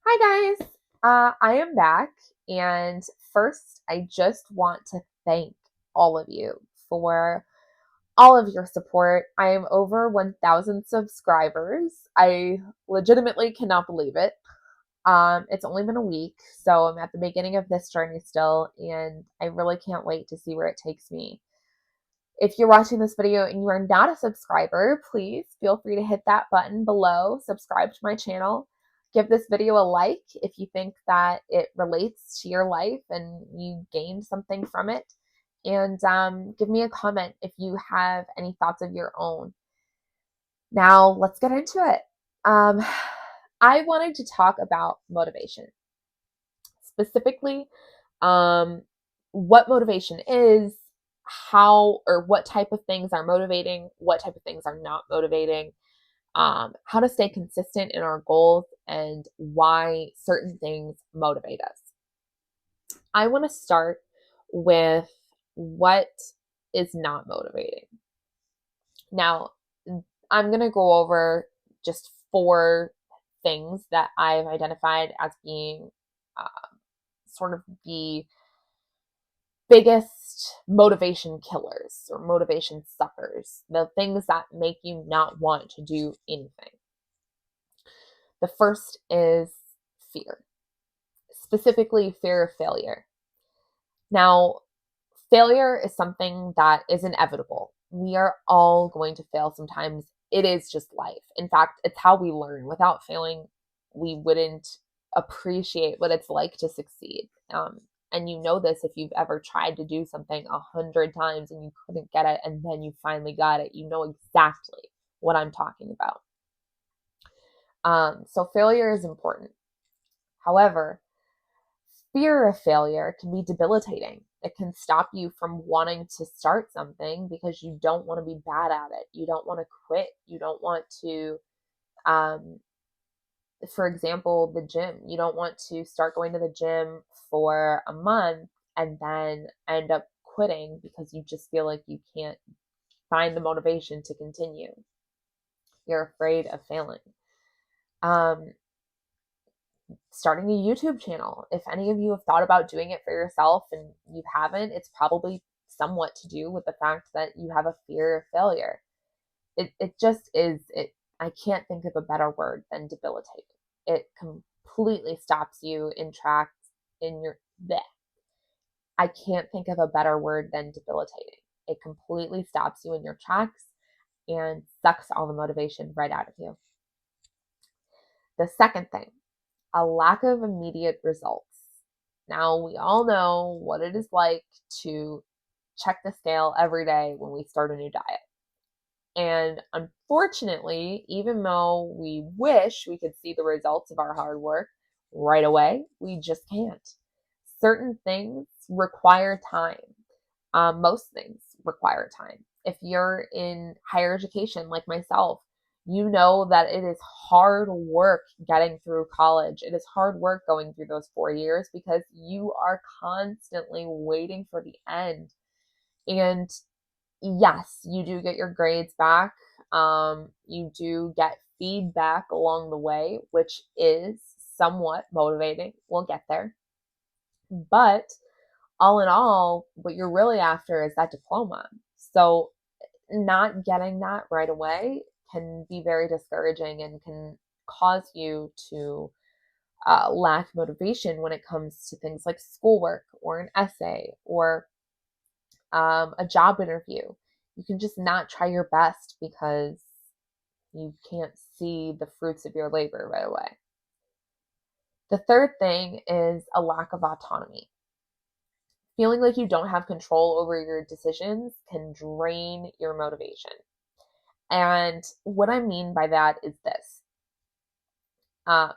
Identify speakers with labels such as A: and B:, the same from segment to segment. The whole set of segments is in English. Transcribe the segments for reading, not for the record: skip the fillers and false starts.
A: Hi guys, I am back, and first, I just want to thank all of you for all of your support. I am over 1,000 subscribers. I legitimately cannot believe it. It's only been a week, so I'm at the beginning of this journey still, and I really can't wait to see where it takes me. If you're watching this video and you are not a subscriber, please feel free to hit that button below, subscribe to my channel, give this video a like if you think that it relates to your life and you gained something from it, and give me a comment if you have any thoughts of your own. Now, let's get into it. Um, I wanted to talk about motivation, specifically um, what motivation is, how or what type of things are motivating, what type of things are not motivating, how to stay consistent in our goals, and why certain things motivate us. I want to start with what is not motivating. Now, I'm going to go over just four things that I've identified as being uh, sort of the biggest motivation killers or motivation suckers, the things that make you not want to do anything. The first is fear, specifically fear of failure. Now, failure is something that is inevitable. We are all going to fail sometimes. It is just life. In fact, it's how we learn. Without failing, we wouldn't appreciate what it's like to succeed. And you know this if you've ever tried to do something 100 times and you couldn't get it, and then you finally got it. You know exactly what I'm talking about. So failure is important. However, fear of failure can be debilitating. It can stop you from wanting to start something because you don't want to be bad at it. You don't want to quit. You don't want to, um, for example, the gym. You don't want to start going to the gym for a month and then end up quitting because you just feel like you can't find the motivation to continue. You're afraid of failing. Um, Starting a YouTube channel. If any of you have thought about doing it for yourself and you haven't, it's probably somewhat to do with the fact that you have a fear of failure. It just is it I can't think of a better word than debilitating. It completely stops you in tracks in your bleh. I can't think of a better word than debilitating. It completely stops you in your tracks and sucks all the motivation right out of you. The second thing, a lack of immediate results. Now, we all know what it is like to check the scale every day when we start a new diet. And unfortunately, even though we wish we could see the results of our hard work right away, we just can't. Certain things require time. Most things require time. If you're in higher education like myself, you know that it is hard work getting through college. It is hard work going through those 4 years because you are constantly waiting for the end. And yes, you do get your grades back. You do get feedback along the way, which is somewhat motivating. We'll get there. But all in all, what you're really after is that diploma. So not getting that right away can be very discouraging and can cause you to lack motivation when it comes to things like schoolwork or an essay or a job interview. You can just not try your best because you can't see the fruits of your labor right away. The third thing is a lack of autonomy. Feeling like you don't have control over your decisions can drain your motivation. And what I mean by that is this. Uh,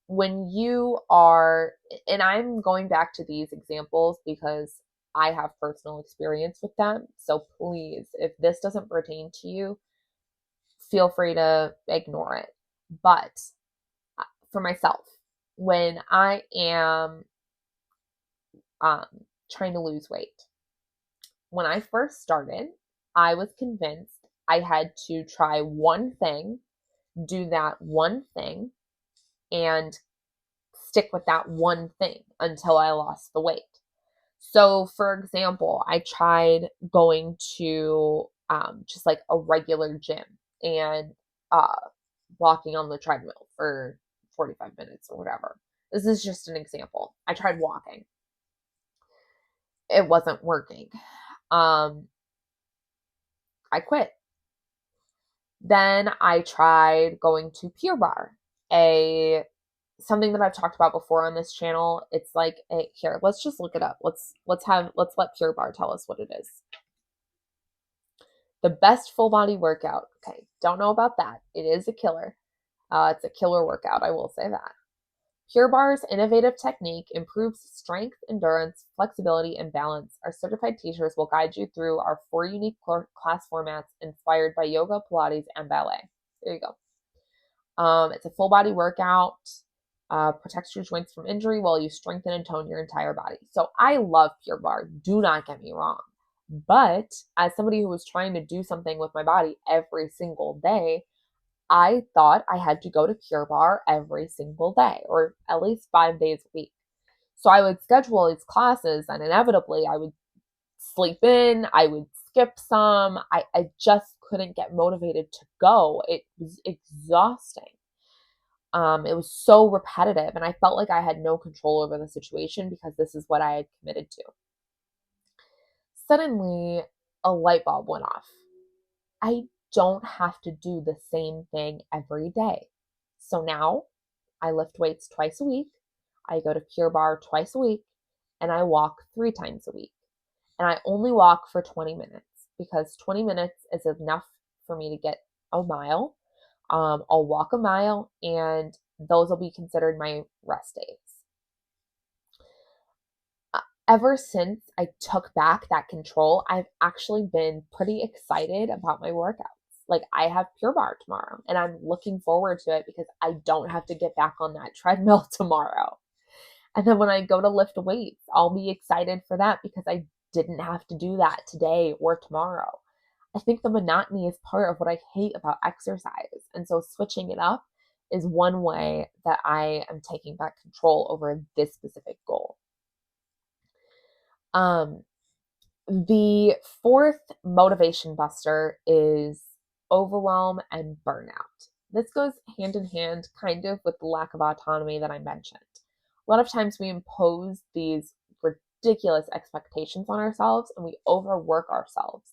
A: when you are, and I'm going back to these examples because I have personal experience with them. So please, if this doesn't pertain to you, feel free to ignore it. But for myself, when I am um, trying to lose weight, when I first started, I was convinced I had to try one thing, do that one thing, and stick with that one thing until I lost the weight. So, for example, I tried going to just like a regular gym and uh, walking on the treadmill for 45 minutes or whatever. This is just an example. I tried walking, it wasn't working. Um, I quit. Then I tried going to Pure Bar, a something that I've talked about before on this channel. It's like here, let's just look it up. Let's let Pure Bar tell us what it is. The best full body workout. Okay, don't know about that. It is a killer. It's a killer workout, I will say that. Pure Bar's innovative technique improves strength, endurance, flexibility, and balance. Our certified teachers will guide you through our 4 unique class formats inspired by yoga, Pilates, and ballet. There you go. It's a full body workout, protects your joints from injury while you strengthen and tone your entire body. So I love Pure Bar. Do not get me wrong. But as somebody who was trying to do something with my body every single day, I thought I had to go to Pure Bar every single day, or at least 5 days a week. So I would schedule these classes, and inevitably I would sleep in, I would skip some. I just couldn't get motivated to go. It was exhausting. It was so repetitive, and I felt like I had no control over the situation because this is what I had committed to. Suddenly, a light bulb went off. I don't have to do the same thing every day. So now I lift weights twice a week, I go to Pure Bar twice a week, and I walk 3 times a week. And I only walk for 20 minutes because 20 minutes is enough for me to get a mile. I'll walk a mile, and those will be considered my rest days. Ever since I took back that control, I've actually been pretty excited about my workouts. Like, I have Pure Bar tomorrow, and I'm looking forward to it because I don't have to get back on that treadmill tomorrow. And then when I go to lift weights, I'll be excited for that because I didn't have to do that today or tomorrow. I think the monotony is part of what I hate about exercise. And so switching it up is one way that I am taking back control over this specific goal. The fourth motivation buster is overwhelm and burnout. This goes hand in hand kind of with the lack of autonomy that I mentioned. A lot of times we impose these ridiculous expectations on ourselves and we overwork ourselves.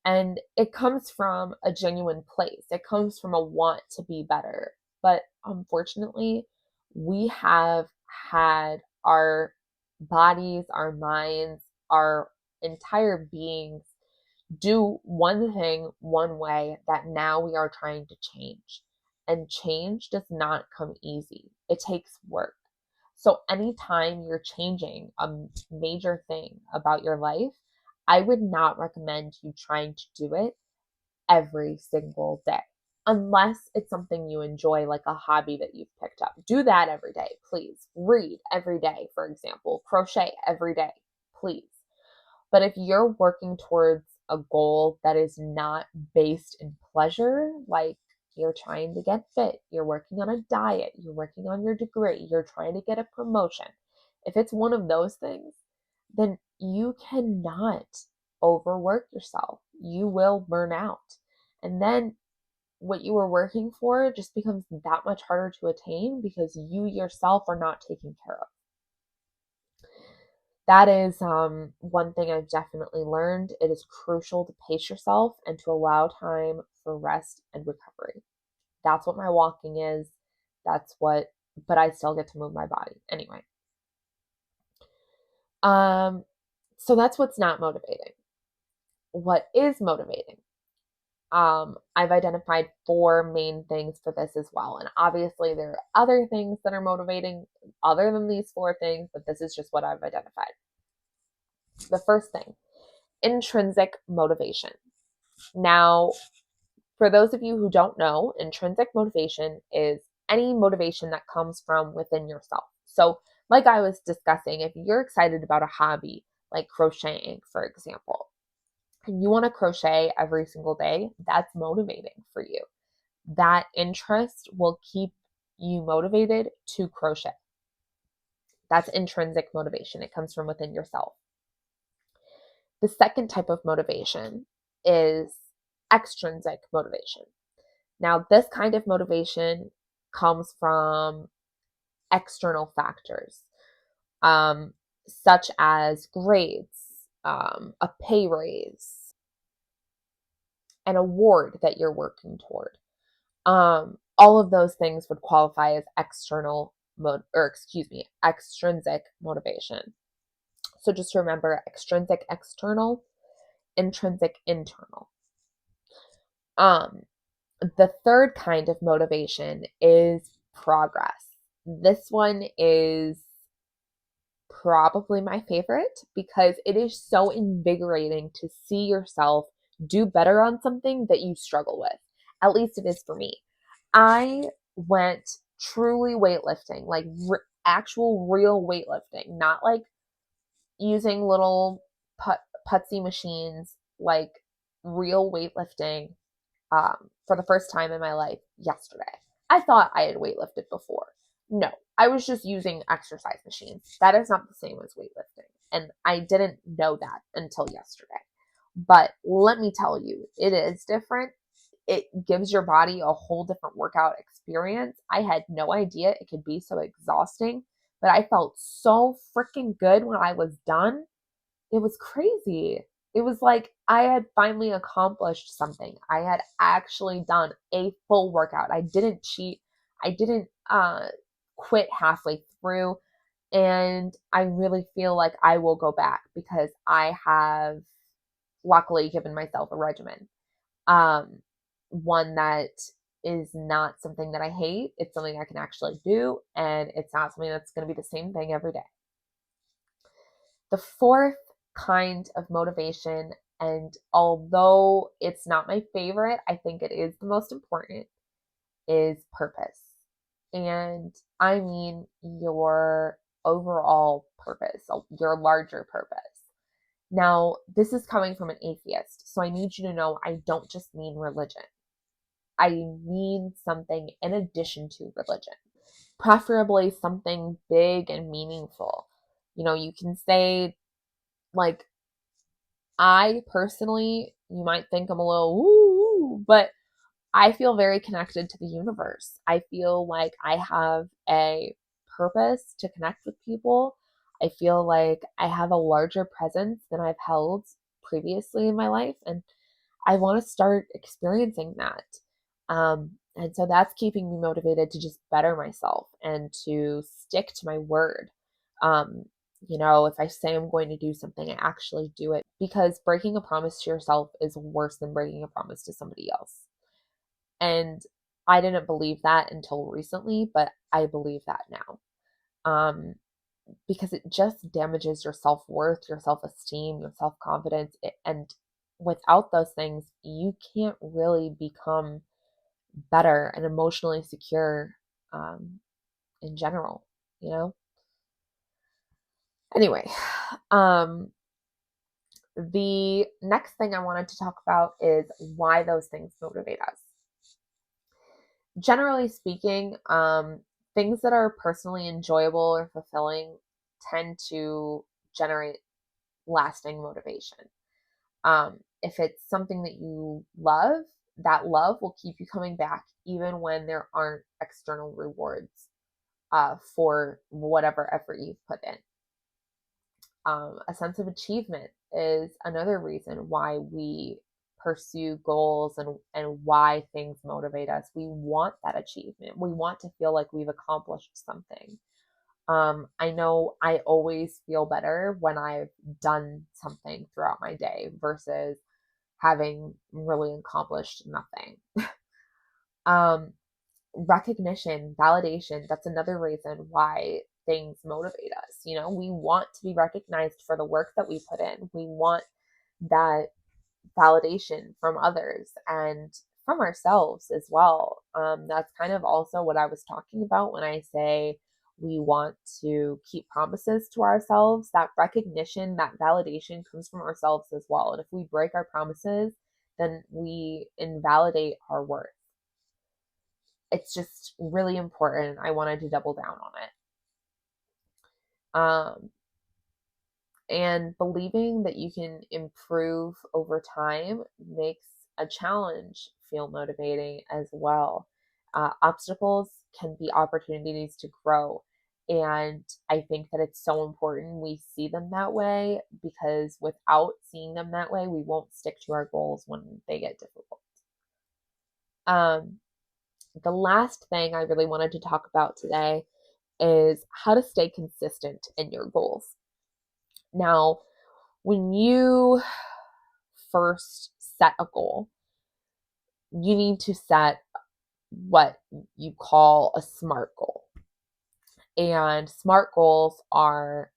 A: And it comes from a genuine place. It comes from a want to be better. But unfortunately, we have had our bodies, our minds, our entire beings do one thing one way that now we are trying to change. And change does not come easy. It takes work. So anytime you're changing a major thing about your life, I would not recommend you trying to do it every single day. Unless it's something you enjoy, like a hobby that you've picked up. Do that every day, please. Read every day, for example. Crochet every day, please. But if you're working towards a goal that is not based in pleasure, like you're trying to get fit, you're working on a diet, you're working on your degree, you're trying to get a promotion, if it's one of those things, then you cannot overwork yourself. You will burn out. And then what you were working for just becomes that much harder to attain because you yourself are not taken care of. That is one thing I've definitely learned. It is crucial to pace yourself and to allow time for rest and recovery. That's what my walking is. But I still get to move my body. Anyway. So that's what's not motivating. What is motivating? I've identified 4 main things for this as well. And obviously there are other things that are motivating other than these 4 things, but this is just what I've identified. The first thing, intrinsic motivation. Now, for those of you who don't know, intrinsic motivation is any motivation that comes from within yourself. So, like I was discussing, if you're excited about a hobby, like crocheting, for example, and you want to crochet every single day, that's motivating for you. That interest will keep you motivated to crochet. That's intrinsic motivation. It comes from within yourself. The second type of motivation is extrinsic motivation. Now, this kind of motivation comes from external factors, such as grades, a pay raise, an award that you're working toward. All of those things would qualify as extrinsic motivation. So just remember extrinsic external, intrinsic internal. Um, the third kind of motivation is progress. This one is probably my favorite because it is so invigorating to see yourself do better on something that you struggle with. At least it is for me. I went truly weightlifting, like actual real weightlifting, not like using little putsy machines, like real weightlifting for the first time in my life yesterday. I thought I had weightlifted before. No, I was just using exercise machines. That is not the same as weightlifting. And I didn't know that until yesterday. But let me tell you, it is different. It gives your body a whole different workout experience. I had no idea it could be so exhausting, but I felt so freaking good when I was done. It was crazy. It was like I had finally accomplished something. I had actually done a full workout. I didn't cheat. I didn't quit halfway through. And I really feel like I will go back because I have luckily given myself a regimen. Um, One that is not something that I hate. It's something I can actually do. And it's not something that's going to be the same thing every day. The fourth kind of motivation, and although it's not my favorite, I think it is the most important, is purpose. And I mean your overall purpose, your larger purpose. Now, this is coming from an atheist, so I need you to know I don't just mean religion. I mean something in addition to religion, preferably something big and meaningful. You can say, like, I personally, you might think I'm a little woo, but I feel very connected to the universe. I feel like I have a purpose to connect with people. I feel like I have a larger presence than I've held previously in my life, and I want to start experiencing that. And so that's keeping me motivated to just better myself and to stick to my word. Um, if I say I'm going to do something, I actually do it, because breaking a promise to yourself is worse than breaking a promise to somebody else. And I didn't believe that until recently, but I believe that now. Um, because it just damages your self worth, your self esteem, your self confidence. And without those things, you can't really become better and emotionally secure in general, you know? Anyway, um, the next thing I wanted to talk about is why those things motivate us. Generally speaking, things that are personally enjoyable or fulfilling tend to generate lasting motivation. If it's something that you love, that love will keep you coming back even when there aren't external rewards for whatever effort you've put in. A sense of achievement is another reason why we pursue goals and why things motivate us. We want that achievement. We want to feel like we've accomplished something. I know I always feel better when I've done something throughout my day versus having really accomplished nothing. um, Recognition, validation, that's another reason why things motivate us. We want to be recognized for the work that we put in. We want that validation from others and from ourselves as well. That's kind of also what I was talking about when I say we want to keep promises to ourselves. That recognition, that validation comes from ourselves as well. And if we break our promises, then we invalidate our worth. It's just really important. I wanted to double down on it. And believing that you can improve over time makes a challenge feel motivating as well. Obstacles can be opportunities to grow. And I think that it's so important we see them that way, because without seeing them that way, we won't stick to our goals when they get difficult. Um, the last thing I really wanted to talk about today is how to stay consistent in your goals. Now, when you first set a goal, you need to set what you call a SMART goal. And SMART goals are,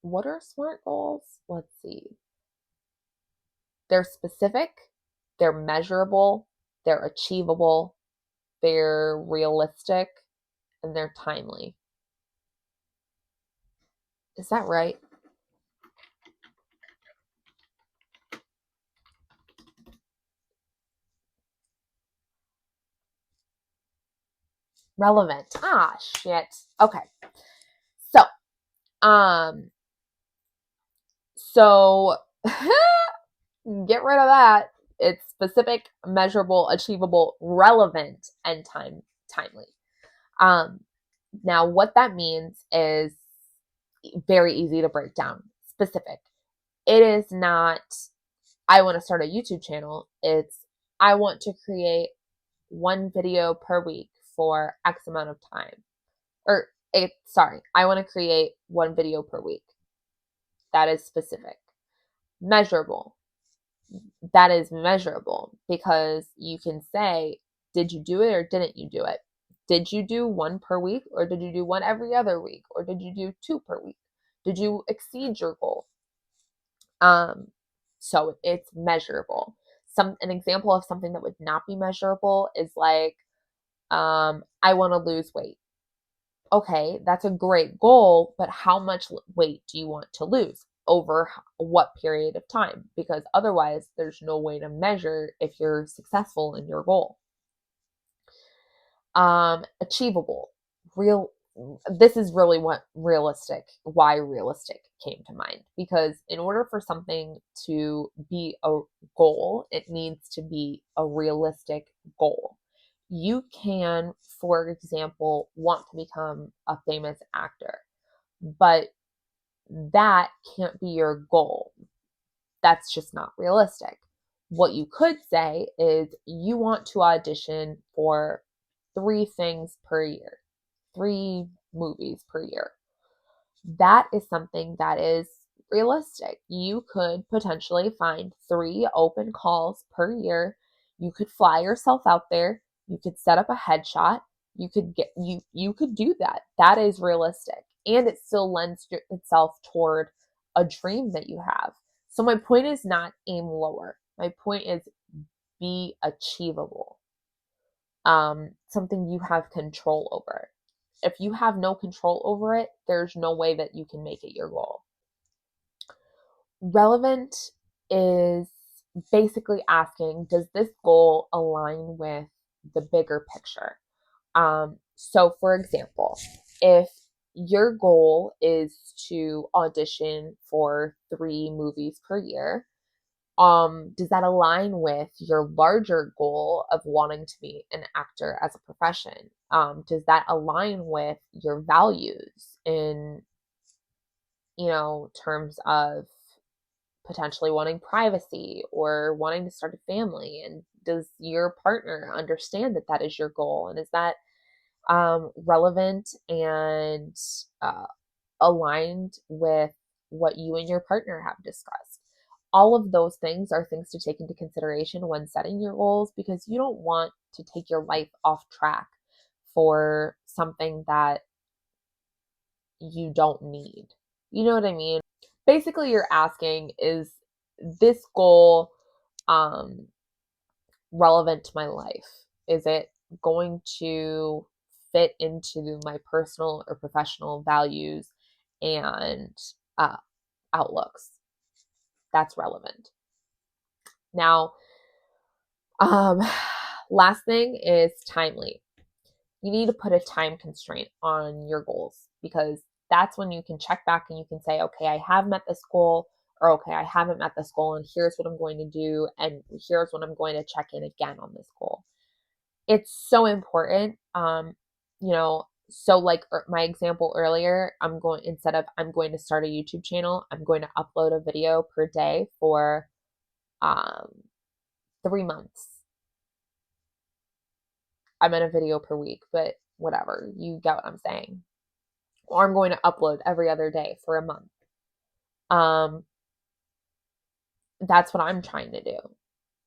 A: what are SMART goals? Let's see. They're specific, they're measurable, they're achievable, they're realistic, and they're timely. Is that right? Relevant. Ah, shit. Okay. So, um, so get rid of that. It's specific, measurable, achievable, relevant, and timely. Um, Now, what that means is very easy to break down. Specific. It is not, I want to start a YouTube channel. It's, I want to create one video per week for X amount of time. I want to create one video per week. That is specific. Measurable. That is measurable, because you can say, did you do it or didn't you do it? Did you do one per week, or did you do one every other week, or did you do two per week? Did you exceed your goal? So it's measurable. An example of something that would not be measurable is like, I want to lose weight. Okay, that's a great goal, but how much weight do you want to lose over what period of time? Because otherwise, there's no way to measure if you're successful in your goal. Achievable. Real. This is really why realistic came to mind. Because in order for something to be a goal, it needs to be a realistic goal. You can, for example, want to become a famous actor, but that can't be your goal. That's just not realistic. What you could say is you want to audition for 3 things per year, 3 movies per year. That is something that is realistic. You could potentially find 3 open calls per year. You could fly yourself out there. You could set up a headshot. You could do that. That is realistic. And it still lends itself toward a dream that you have. So my point is not aim lower. My point is be achievable. Something you have control over. If you have no control over it, there's no way that you can make it your goal. Relevant is basically asking, does this goal align with the bigger picture? So, for example, if your goal is to audition for 3 movies per year, does that align with your larger goal of wanting to be an actor as a profession? Does that align with your values in, terms of potentially wanting privacy or wanting to start a family? And does your partner understand that that is your goal? And is that relevant and aligned with what you and your partner have discussed? All of those things are things to take into consideration when setting your goals, because you don't want to take your life off track for something that you don't need. You know what I mean? Basically, you're asking, is this goal um, relevant to my life? Is it going to fit into my personal or professional values and uh, outlooks? That's relevant. Now, um, last thing is timely. you need to put a time constraint on your goals, because that's when you can check back and you can say, okay, I have met this goal, or okay, I haven't met this goal, and here's what I'm going to do, and here's when I'm going to check in again on this goal. It's so important. So like my example earlier, instead of I'm going to start a YouTube channel, I'm going to upload a video per day for um 3 months. I meant a video per week, but whatever, you get what I'm saying. Or I'm going to upload every other day for a month. That's what I'm trying to do.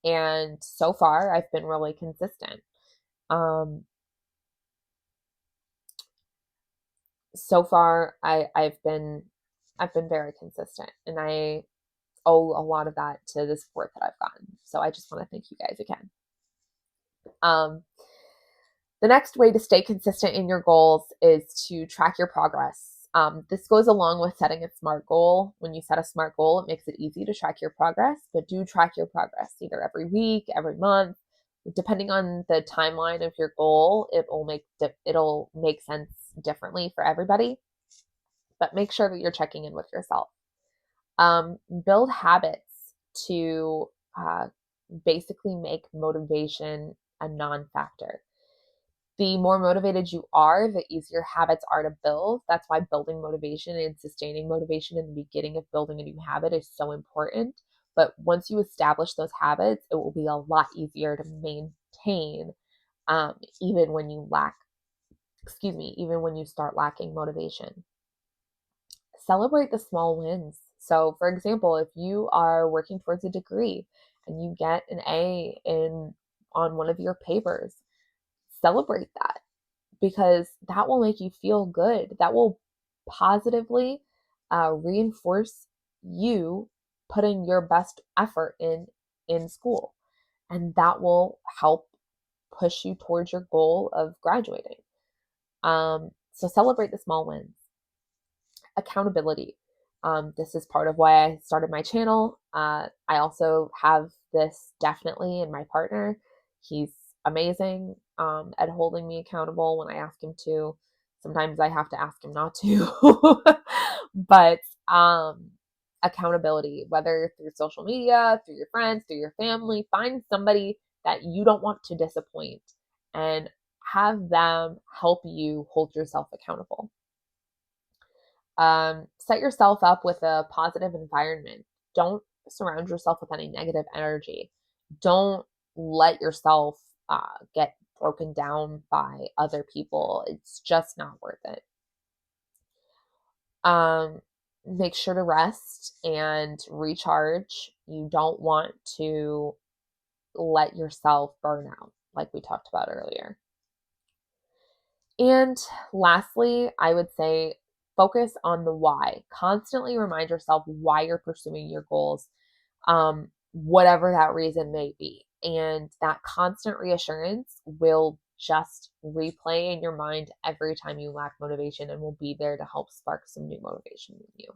A: And so far, I've been really consistent. So far, I've been very consistent, and I owe a lot of that to the support that I've gotten. So I just want to thank you guys again. The next way to stay consistent in your goals is to track your progress. This goes along with setting a SMART goal. When you set a SMART goal, it makes it easy to track your progress, but do track your progress either every week, every month. Depending on the timeline of your goal, it'll make sense differently for everybody, but make sure that you're checking in with yourself. Build habits to basically make motivation a non-factor. The more motivated you are, the easier habits are to build. That's why building motivation and sustaining motivation in the beginning of building a new habit is so important. But once you establish those habits, it will be a lot easier to maintain, even when you even when you start lacking motivation. Celebrate the small wins. So, for example, if you are working towards a degree and you get an A on one of your papers, celebrate that, because that will make you feel good. That will positively reinforce you putting your best effort in school, and that will help push you towards your goal of graduating. So celebrate the small wins. Accountability. This is part of why I started my channel. I also have this definitely in my partner. He's amazing at holding me accountable when I ask him to. Sometimes I have to ask him not to. But accountability, whether through social media, through your friends, through your family, find somebody that you don't want to disappoint and have them help you hold yourself accountable. Set yourself up with a positive environment. Don't surround yourself with any negative energy. Don't let yourself get broken down by other people. It's just not worth it. Make sure to rest and recharge. You don't want to let yourself burn out, like we talked about earlier. And lastly, I would say focus on the why. Constantly remind yourself why you're pursuing your goals, whatever that reason may be. And that constant reassurance will just replay in your mind every time you lack motivation, and will be there to help spark some new motivation in you.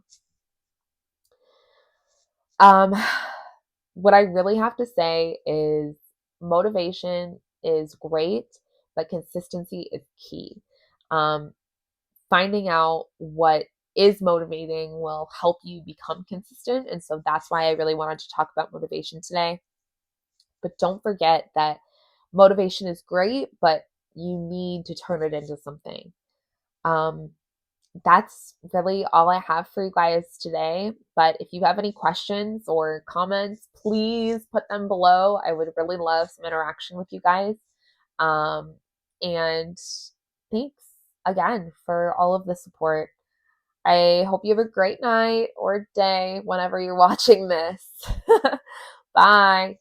A: What I really have to say is motivation is great, but consistency is key. Finding out what is motivating will help you become consistent. And so that's why I really wanted to talk about motivation today. But don't forget that motivation is great, but you need to turn it into something. That's really all I have for you guys today. But if you have any questions or comments, please put them below. I would really love some interaction with you guys. And thanks again for all of the support. I hope you have a great night or day whenever you're watching this. Bye.